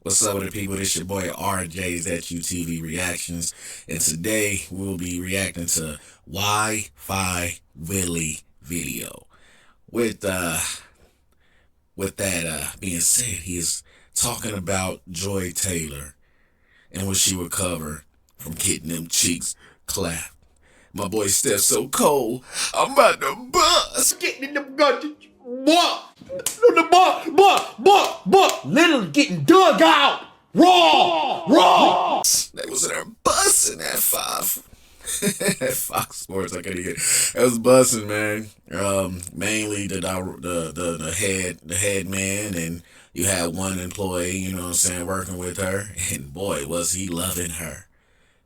What's up with the people? This your boy RJ's at UTV Reactions, and today we'll be reacting to Wi-Fi Willie video. With that being said, he is talking about Joy Taylor and what she recovered from getting them cheeks clapped. My boy Steph's so cold, I'm about to bust. Getting in them guns, what? Literally getting dug out. Raw. They was in there busting that Fox Sports. I couldn't get. It was busting, man. Mainly the head man, and you had one employee, you know what I'm saying, working with her, and boy, was he loving her.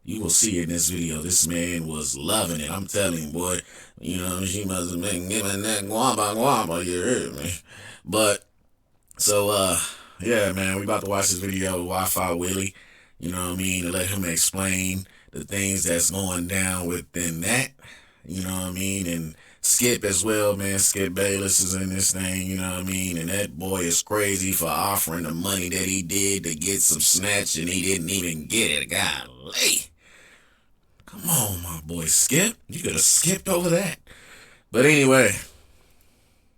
You will see in this video, this man was loving it. I'm telling you, boy, you know, she must have been giving that guamba, you heard me. But, so, yeah, man, we about to watch this video with Wi-Fi Willie, you know what I mean, to let him explain the things that's going down within that, you know what I mean, and Skip as well, man. Skip Bayless is in this thing, you know what I mean, and that boy is crazy for offering the money that he did to get some snatch, and he didn't even get it. Golly. Come on, my boy Skip. You could have skipped over that. But anyway,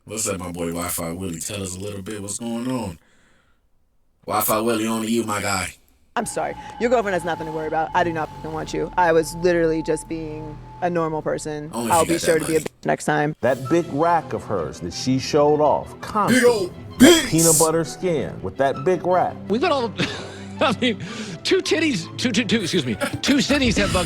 what's up, my boy Wi-Fi Willie? Tell us a little bit what's going on. Wi-Fi Willie, on to you, my guy. I'm sorry. Your girlfriend has nothing to worry about. I do not want you. I was literally just being a normal person. Only if I'll you be got sure that to be a money. bitch next time. That big rack of hers that she showed off, Big constantly. old bitch. Peanut butter skin with that big rack. We've got all. I mean, two cities have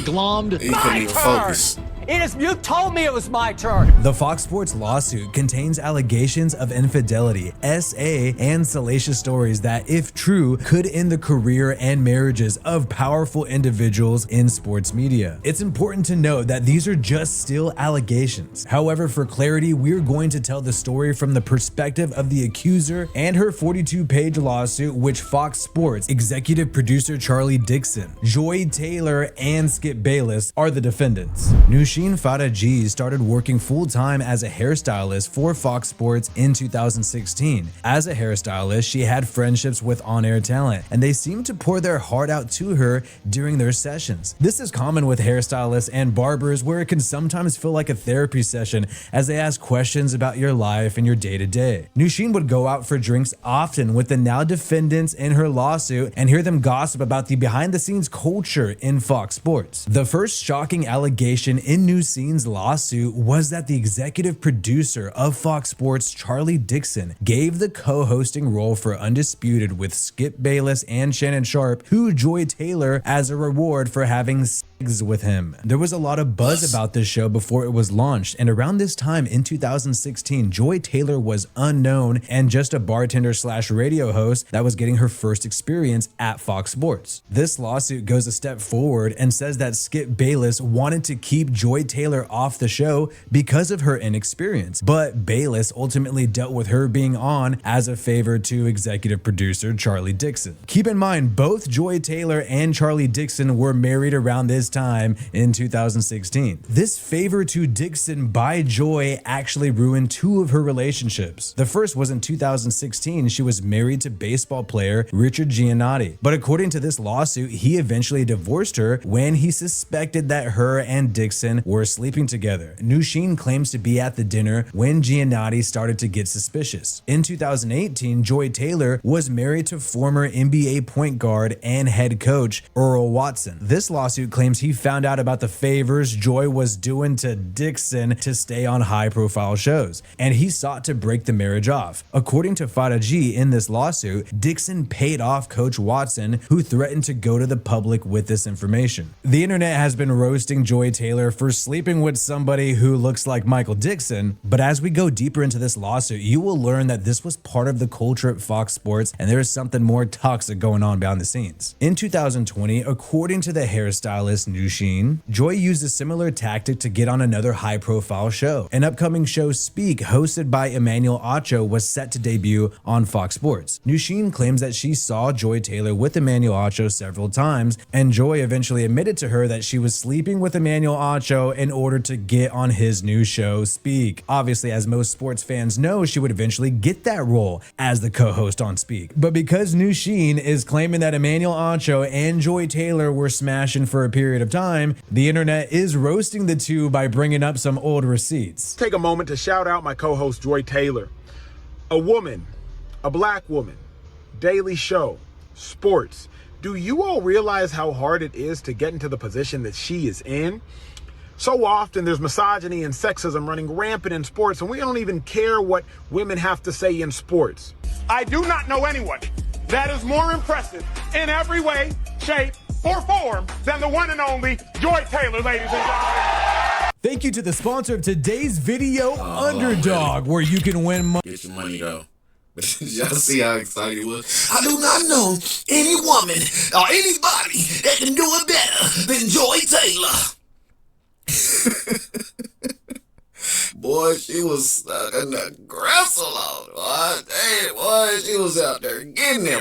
glommed. He couldn't even focus. You told me it was my turn. The Fox Sports lawsuit contains allegations of infidelity, SA, and salacious stories that, if true, could end the career and marriages of powerful individuals in sports media. It's important to note that these are just still allegations. However, for clarity, we're going to tell the story from the perspective of the accuser and her 42-page lawsuit, which Fox Sports executive producer Charlie Dixon, Joy Taylor, and Skip Bayless are the defendants. Nushin Fadaji started working full-time as a hairstylist for Fox Sports in 2016. As a hairstylist, she had friendships with on-air talent, and they seemed to pour their heart out to her during their sessions. This is common with hairstylists and barbers, where it can sometimes feel like a therapy session as they ask questions about your life and your day-to-day. Nushin would go out for drinks often with the now defendants in her lawsuit and hear them gossip about the behind-the-scenes culture in Fox Sports. The first shocking allegation in Nushin's lawsuit was that the executive producer of Fox Sports, Charlie Dixon, gave the co-hosting role for Undisputed with Skip Bayless and Shannon Sharpe to Joy Taylor as a reward for having sex with him. There was a lot of buzz about this show before it was launched, and around this time in 2016, Joy Taylor was unknown and just a bartender slash radio host that was getting her first experience at Fox Sports. This lawsuit goes a step forward and says that Skip Bayless wanted to keep Joy Taylor off the show because of her inexperience, but Bayless ultimately dealt with her being on as a favor to executive producer Charlie Dixon. Keep in mind, both Joy Taylor and Charlie Dixon were married around this time in 2016. This favor to Dixon by Joy actually ruined two of her relationships. The first was in 2016. She was married to baseball player Richard Giannotti, but according to this lawsuit, he eventually divorced her when he suspected that her and Dixon were sleeping together. Nushin claims to be at the dinner when Giannotti started to get suspicious. In 2018, Joy Taylor was married to former NBA point guard and head coach Earl Watson. This lawsuit claims he found out about the favors Joy was doing to Dixon to stay on high-profile shows, and he sought to break the marriage off. According to Fadaji in this lawsuit, Dixon paid off Coach Watson, who threatened to go to the public with this information. The internet has been roasting Joy Taylor for sleeping with somebody who looks like Michael Dixon, but as we go deeper into this lawsuit, you will learn that this was part of the culture at Fox Sports, and there is something more toxic going on behind the scenes. In 2020, according to the hairstylist Nusheen. Joy used a similar tactic to get on another high-profile show. An upcoming show, Speak, hosted by Emmanuel Acho, was set to debut on Fox Sports. Nusheen claims that she saw Joy Taylor with Emmanuel Acho several times, and Joy eventually admitted to her that she was sleeping with Emmanuel Acho in order to get on his new show, Speak. Obviously, as most sports fans know, she would eventually get that role as the co-host on Speak. But because Nusheen is claiming that Emmanuel Acho and Joy Taylor were smashing for a period of time, the internet is roasting the two by bringing up some old receipts. Take a moment to shout out my co-host Joy Taylor. A woman, a black woman, daily show, sports. Do you all realize how hard it is to get into the position that she is in? So often there's misogyny and sexism running rampant in sports, and we don't even care what women have to say in sports. I do not know anyone that is more impressive in every way, shape, or form than the one and only Joy Taylor, ladies and gentlemen. Thank you to the sponsor of today's video, Underdog, where you can win money. Get your money though. But y'all see how excited he was? I do not know any woman or anybody that can do it better than Joy Taylor. Boy, she was an aggressor, boy. Damn, boy, she was out there getting there,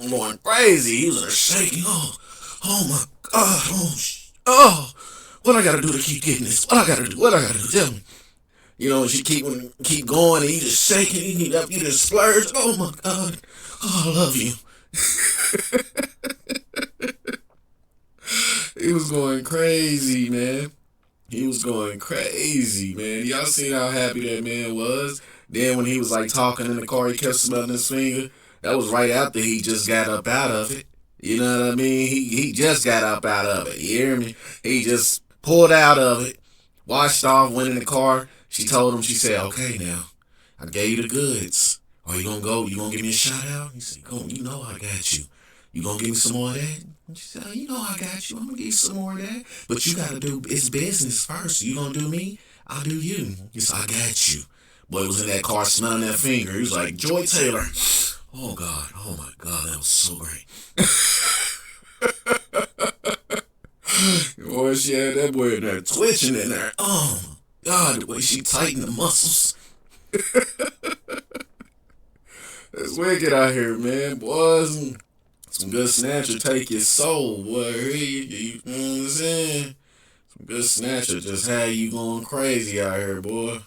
going crazy. He was shaking. Oh my God. What I gotta do to keep getting this? What I gotta do? Tell me. You know, she keep going, and he just shaking. You just splurge. Oh my God. Oh, I love you. He was going crazy, man. Y'all seen how happy that man was? Then when he was like talking in the car, he kept smelling his finger. That was right after he just got up out of it. You know what I mean? He just got up out of it. You hear me? He just pulled out of it, washed off, went in the car. She told him, she said, okay, now, I gave you the goods. Are you gonna go? You gonna give me a shout out? He said, go, you know I got you. You gonna give me some more of that? She said, you know I got you. I'm gonna give you some more of that. But you gotta do, it's business first. You gonna do me? I'll do you. He said, I got you. Boy was in that car smelling that finger. He was like, Joy Taylor. Oh God. Oh my God. That was so great. Boy, she had that boy in there twitching in there. Oh my God, the way she tightened the muscles. It's wicked out here, man. Boys, some good snatcher take your soul, boy. You know what I'm saying? Some good snatcher just had you going crazy out here, boy.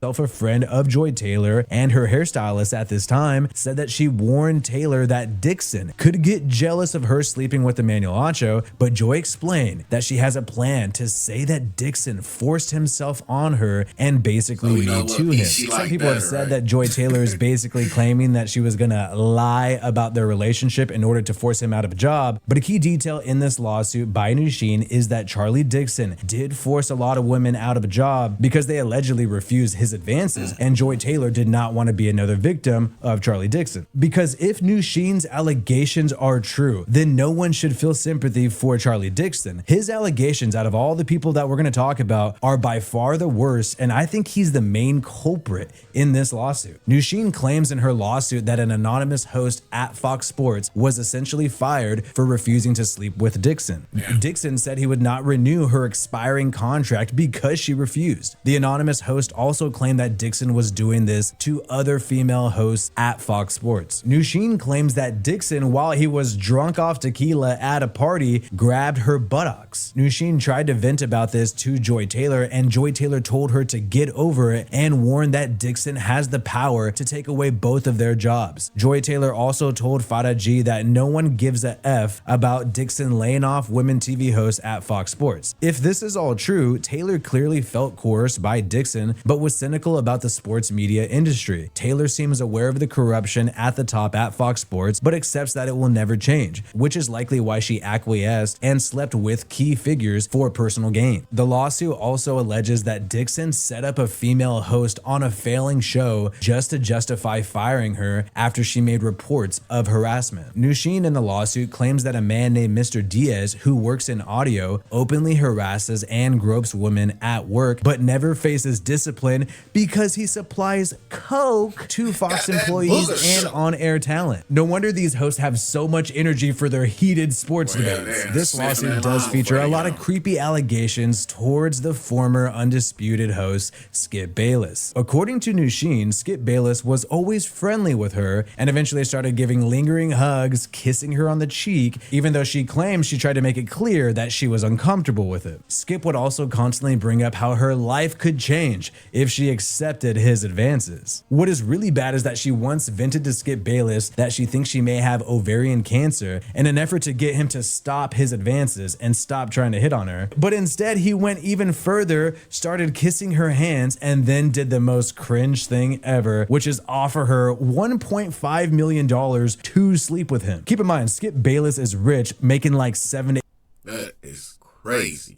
A friend of Joy Taylor and her hairstylist at this time said that she warned Taylor that Dixon could get jealous of her sleeping with Emmanuel Acho, but Joy explained that she has a plan to say that Dixon forced himself on her and basically Me Too him. Some people have said that Joy Taylor is basically claiming that she was gonna lie about their relationship in order to force him out of a job, but a key detail in this lawsuit by Nusheen is that Charlie Dixon did force a lot of women out of a job because they allegedly refused his advances, and Joy Taylor did not want to be another victim of Charlie Dixon. Because if Nusheen's allegations are true, then no one should feel sympathy for Charlie Dixon. His allegations, out of all the people that we're going to talk about, are by far the worst, and I think he's the main culprit in this lawsuit. Nusheen claims in her lawsuit that an anonymous host at Fox Sports was essentially fired for refusing to sleep with Dixon. Dixon said he would not renew her expiring contract because she refused. The anonymous host also claimed that Dixon was doing this to other female hosts at Fox Sports. Nusheen claims that Dixon, while he was drunk off tequila at a party, grabbed her buttocks. Nusheen tried to vent about this to Joy Taylor, and Joy Taylor told her to get over it and warned that Dixon has the power to take away both of their jobs. Joy Taylor also told Farah G that no one gives a F about Dixon laying off women TV hosts at Fox Sports. If this is all true, Taylor clearly felt coerced by Dixon, but was cynical about the sports media industry. Taylor seems aware of the corruption at the top at Fox Sports, but accepts that it will never change, which is likely why she acquiesced and slept with key figures for personal gain. The lawsuit also alleges that Dixon set up a female host on a failing show just to justify firing her after she made reports of harassment. Nusheen in the lawsuit claims that a man named Mr. Diaz, who works in audio, openly harasses and gropes women at work, but never faces discipline because he supplies coke to Fox employees and on-air talent. No wonder these hosts have so much energy for their heated sports debates. This lawsuit does feature a lot of creepy allegations towards the former undisputed host, Skip Bayless. According to Nushin, Skip Bayless was always friendly with her and eventually started giving lingering hugs, kissing her on the cheek, even though she claims she tried to make it clear that she was uncomfortable with it. Skip would also constantly bring up how her life could change if she accepted his advances. What is really bad is that she once vented to Skip Bayless that she thinks she may have ovarian cancer in an effort to get him to stop his advances and stop trying to hit on her. But instead, he went even further, started kissing her hands, and then did the most cringe thing ever, which is offer her $1.5 million to sleep with him. Keep in mind, Skip Bayless is rich, making like 7 to... That is crazy.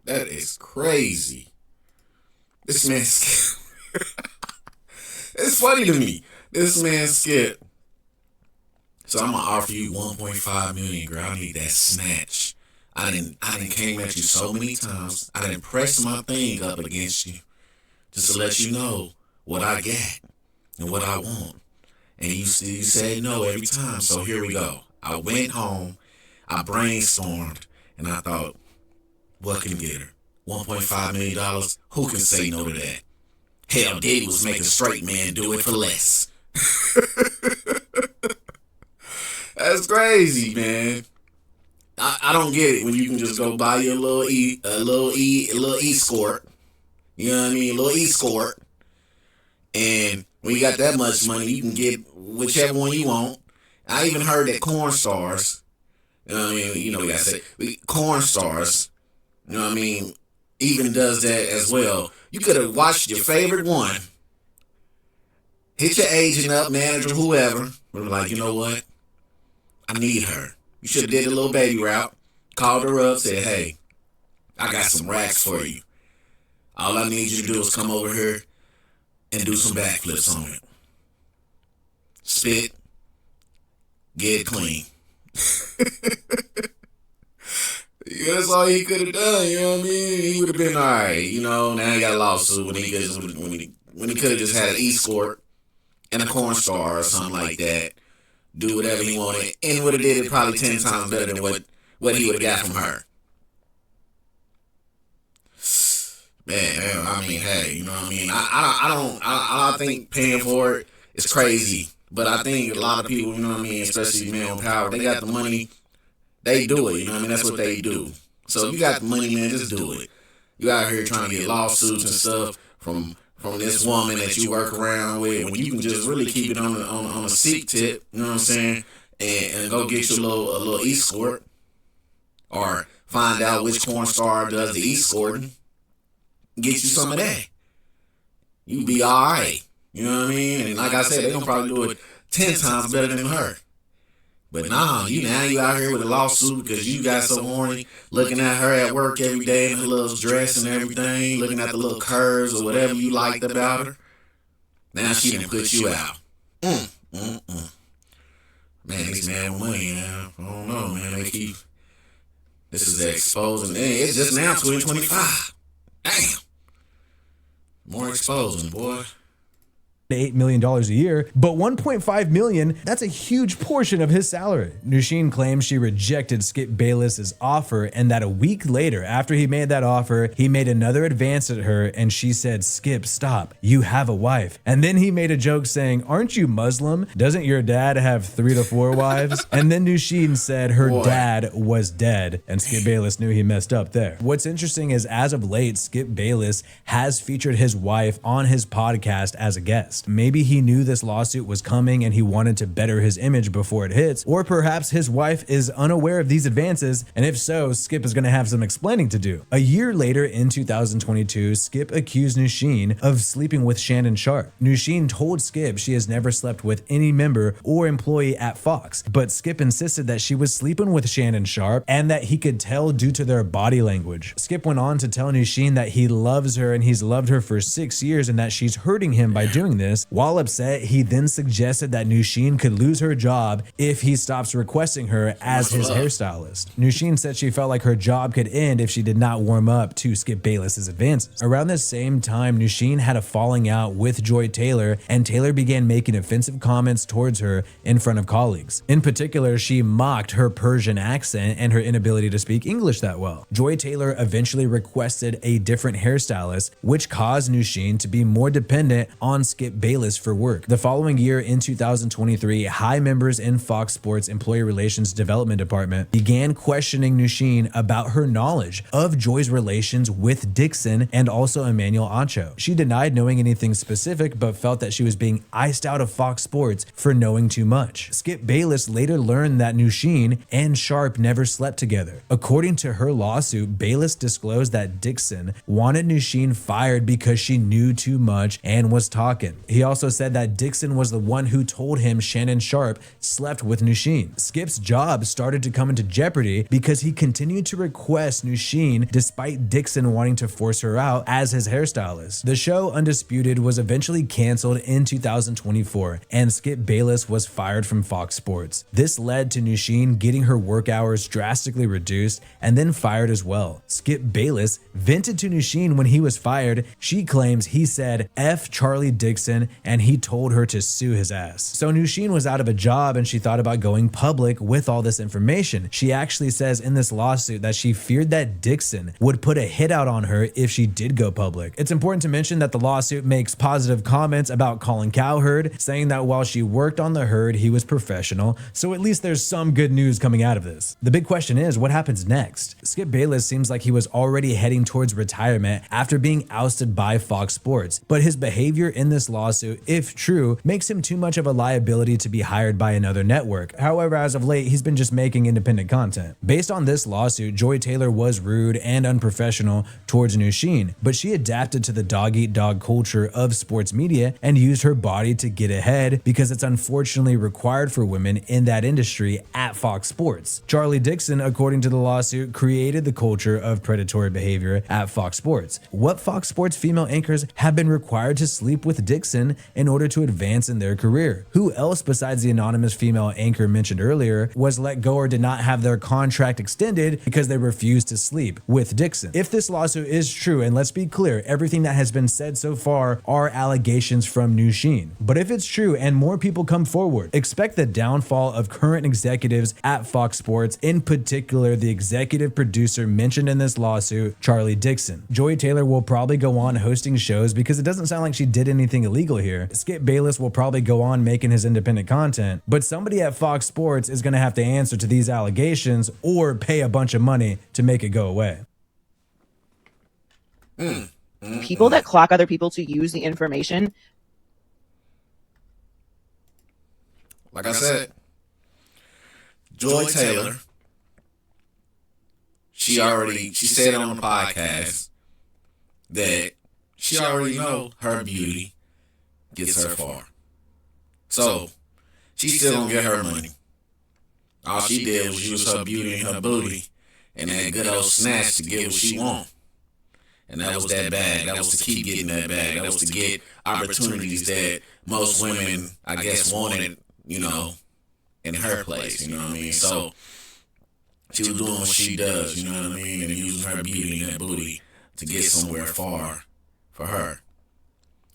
That is crazy. This man Skip. It's funny to me. This man Skip. So I'm gonna offer you 1.5 million, girl. I need that snatch. I didn't came at you so many times. I didn't press my thing up against you just to let you know what I got and what I want. And you say no every time. So here we go. I went home, I brainstormed, and I thought, what can get her? $1.5 million? Who can say no to that? Hell, Diddy was making straight man do it for less. That's crazy, man. I don't get it when you can just go buy your little escort. You know what I mean? A little escort. And when you got that much money, you can get whichever one you want. I even heard that corn stars, you know what I mean? You know what I say? Corn stars, you know what I mean? Even does that as well. You could have watched your favorite one, hit your agent up, manager, whoever, but like, you know what? I need her. You should have did the little baby route, called her up, said, hey, I got some racks for you. All I need you to do is come over here and do some backflips on it. Spit, get it clean. Yeah, that's all he could have done, you know what I mean? He would have been all right, you know. Now he got a lawsuit when he could have just had an escort and a corn star or something like that. Do whatever he wanted, and would have did it probably 10 times better than what he would have got from her. Man, I mean, hey, you know what I mean? I think paying for it is crazy, but I think a lot of people, you know what I mean, especially men with power, they got the money, they do it, you know what I mean? That's what they do. So if you got the money, man, just do it. You out here trying to get lawsuits and stuff from this woman that you work around with, when you can just really keep it on a seek tip, you know what I'm saying, and go get you a little escort, or find out which corn star does the escorting, get you some of that. You be all right, you know what I mean? And like I said, they gonna probably do it 10 times better than her. But nah, you out here with a lawsuit because you got so horny, looking at her at work every day in her little dress and everything, looking at the little curves or whatever you liked about her. Now she done put you out. Man, these man with money, man. I don't know, man. They keep. This is exposing. It's just now 2025. Damn. More exposing, boy. $8 million a year, but $1.5 million, that's a huge portion of his salary. Nushin claims she rejected Skip Bayless's offer, and that a week later, after he made that offer, he made another advance at her, and she said, Skip, stop, you have a wife. And then he made a joke saying, aren't you Muslim? Doesn't your dad have 3 to 4 wives? And then Nushin said her dad was dead, and Skip Bayless knew he messed up there. What's interesting is, as of late, Skip Bayless has featured his wife on his podcast as a guest. Maybe he knew this lawsuit was coming and he wanted to better his image before it hits, or perhaps his wife is unaware of these advances, and if so, Skip is going to have some explaining to do. A year later, in 2022, Skip accused Nushin of sleeping with Shannon Sharpe. Nushin told Skip she has never slept with any member or employee at Fox, but Skip insisted that she was sleeping with Shannon Sharpe and that he could tell due to their body language. Skip went on to tell Nushin that he loves her and he's loved her for 6 years and that she's hurting him by doing this, business. While upset, he then suggested that Nushin could lose her job if he stops requesting her as his hairstylist. Nushin said she felt like her job could end if she did not warm up to Skip Bayless's advances. Around the same time, Nushin had a falling out with Joy Taylor, and Taylor began making offensive comments towards her in front of colleagues. In particular, she mocked her Persian accent and her inability to speak English that well. Joy Taylor eventually requested a different hairstylist, which caused Nushin to be more dependent on Skip Bayless for work. The following year, in 2023, high members in Fox Sports Employee Relations Development Department began questioning Nushin about her knowledge of Joy's relations with Dixon and also Emmanuel Acho. She denied knowing anything specific, but felt that she was being iced out of Fox Sports for knowing too much. Skip Bayless later learned that Nushin and Sharp never slept together. According to her lawsuit, Bayless disclosed that Dixon wanted Nushin fired because she knew too much and was talking. He also said that Dixon was the one who told him Shannon Sharp slept with Nushin. Skip's job started to come into jeopardy because he continued to request Nushin despite Dixon wanting to force her out as his hairstylist. The show Undisputed was eventually canceled in 2024, and Skip Bayless was fired from Fox Sports. This led to Nushin getting her work hours drastically reduced and then fired as well. Skip Bayless vented to Nushin when he was fired. She claims he said F Charlie Dixon and he told her to sue his ass. So Nushin was out of a job and she thought about going public with all this information. She actually says in this lawsuit that she feared that Dixon would put a hit out on her if she did go public. It's important to mention that the lawsuit makes positive comments about Colin Cowherd, saying that while she worked on the herd, he was professional, so at least there's some good news coming out of this. The big question is, what happens next? Skip Bayless seems like he was already heading towards retirement after being ousted by Fox Sports, but his behavior in this lawsuit, if true, makes him too much of a liability to be hired by another network. However, as of late, he's been just making independent content. Based on this lawsuit, Joy Taylor was rude and unprofessional towards Nushin, but she adapted to the dog-eat-dog culture of sports media and used her body to get ahead because it's unfortunately required for women in that industry at Fox Sports. Charlie Dixon, according to the lawsuit, created the culture of predatory behavior at Fox Sports. What Fox Sports female anchors have been required to sleep with Dixon in order to advance in their career? Who else besides the anonymous female anchor mentioned earlier was let go or did not have their contract extended because they refused to sleep with Dixon? If this lawsuit is true, and let's be clear, everything that has been said so far are allegations from Nushin, but if it's true and more people come forward, expect the downfall of current executives at Fox Sports, in particular the executive producer mentioned in this lawsuit, Charlie Dixon. Joy Taylor will probably go on hosting shows because it doesn't sound like she did anything illegal here. Skip Bayless will probably go on making his independent content, but somebody at Fox Sports is going to have to answer to these allegations or pay a bunch of money to make it go away. People that clock other people to use the information. Like I said, Joy Taylor, she said on the podcast that she already know her beauty gets her far. So she still don't get her money. All she did was use her beauty and her booty and that good old snatch to get what she want. And that was that bag. That was to keep getting that bag. That was to get opportunities that most women, I guess, wanted, in her place, you know what I mean? So she was doing what she does, you know what I mean? And using her beauty and that booty to get somewhere far for her.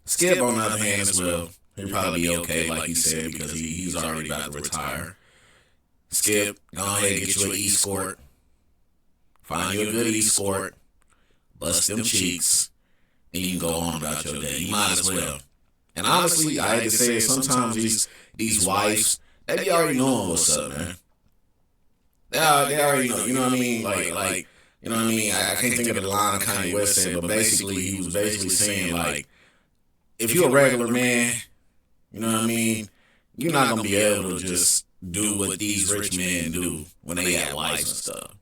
Skip, on the other hand, as well, he'll probably be okay, like he said, because he's already about to retire. Skip, go ahead and get you an escort. Find you a good escort. Bust them cheeks. And you can go on about your day. You might as well. And honestly, I hate to say it, sometimes these wives, they be already knowing what's up, man. They already know, you know what I mean? Like, you know what I mean? I can't think of the line Kanye West said, but basically, he was basically saying, like, if you're a regular man, you know what I mean? You're not going to be able to just do what these rich men do when they have wives and stuff.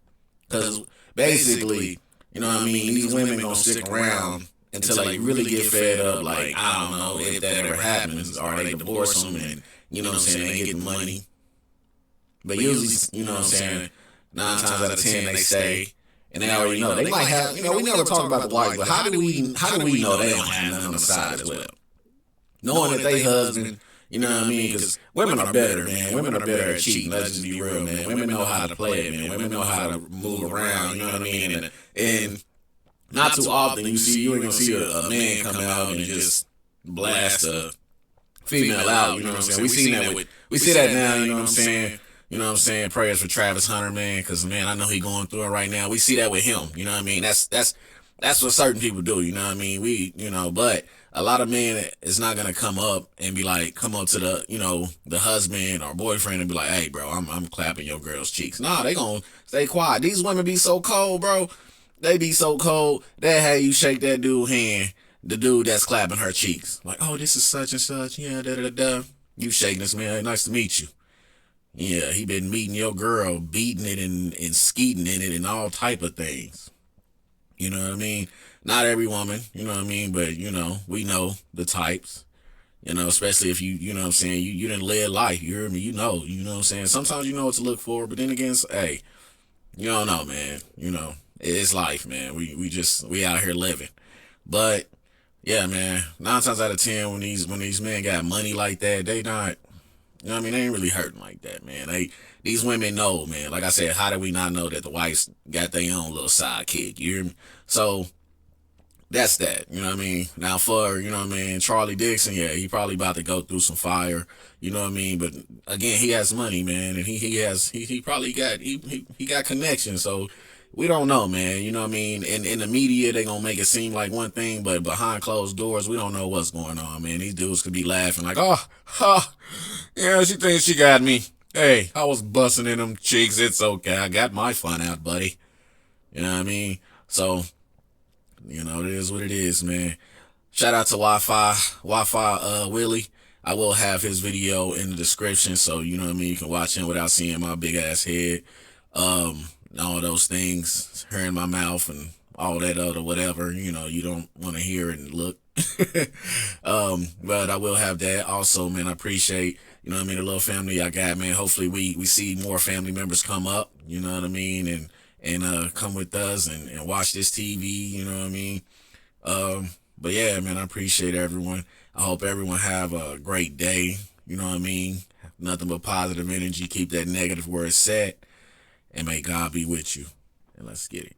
Because basically, you know what I mean? These women going to stick around until they really get fed up. Like, I don't know if that ever happens, or they divorce them and, you know what I'm saying, they get money. But usually, you know what I'm saying, 9 times out of 10 they stay, and they already know. They might have, we never talk about the wives, but how do we know they don't have nothing on the side as well? knowing that they husband, you know what I mean? Because women are better, man. Women are better at cheating. Let's just be real, man. Women know how to play it, man. Women know how to move around, you know what I mean? And not too often you ain't gonna see a man come out and just blast a female out, you know what I'm saying? We see that now, you know what I'm saying? You know what I'm saying? Prayers for Travis Hunter, man, because, man, I know he going through it right now. We see that with him, you know what I mean? That's what certain people do, you know what I mean? But a lot of men is not going to come up and be like, come up to the husband or boyfriend and be like, hey, bro, I'm clapping your girl's cheeks. Nah, they going to stay quiet. These women be so cold, bro. They be so cold. They have you shake that dude's hand, the dude that's clapping her cheeks. Like, oh, this is such and such. Yeah, da-da-da-da. You shaking this, man. Nice to meet you. Yeah, he been meeting your girl, beating it and skeeting in it and all type of things. You know what I mean? Not every woman, you know what I mean? But, we know the types. Especially if you know what I'm saying, you didn't live life, you hear me? You know what I'm saying? Sometimes you know what to look for, but then again, hey, you don't know, man. It's life, man. We out here living. But, yeah, man, 9 times out of 10, when these men got money like that, they not, they ain't really hurting like that, man. These women know, man. Like I said, how do we not know that the wives got their own little sidekick? You hear me? So that's that. You know what I mean? Now for, Charlie Dixon, yeah, he probably about to go through some fire. You know what I mean? But again, he has money, man, and he probably got he got connections. So we don't know, man. You know what I mean? In the media, they gonna make it seem like one thing, but behind closed doors, we don't know what's going on, man. These dudes could be laughing like, yeah, she thinks she got me. Hey, I was busting in them cheeks. It's okay. I got my fun out, buddy. You know what I mean? So, it is what it is, man. Shout out to Wi-Fi Willie. I will have his video in the description, so you know what I mean. You can watch him without seeing my big ass head. All those things, hair in my mouth and all that other whatever, you don't want to hear and look. But I will have that also, man. I appreciate, the little family I got, man. Hopefully we see more family members come up, you know what I mean, and come with us and watch this TV, you know what I mean. But yeah, man, I appreciate everyone. I hope everyone have a great day, you know what I mean. Nothing but positive energy. Keep that negative where it's set. And may God be with you. And let's get it.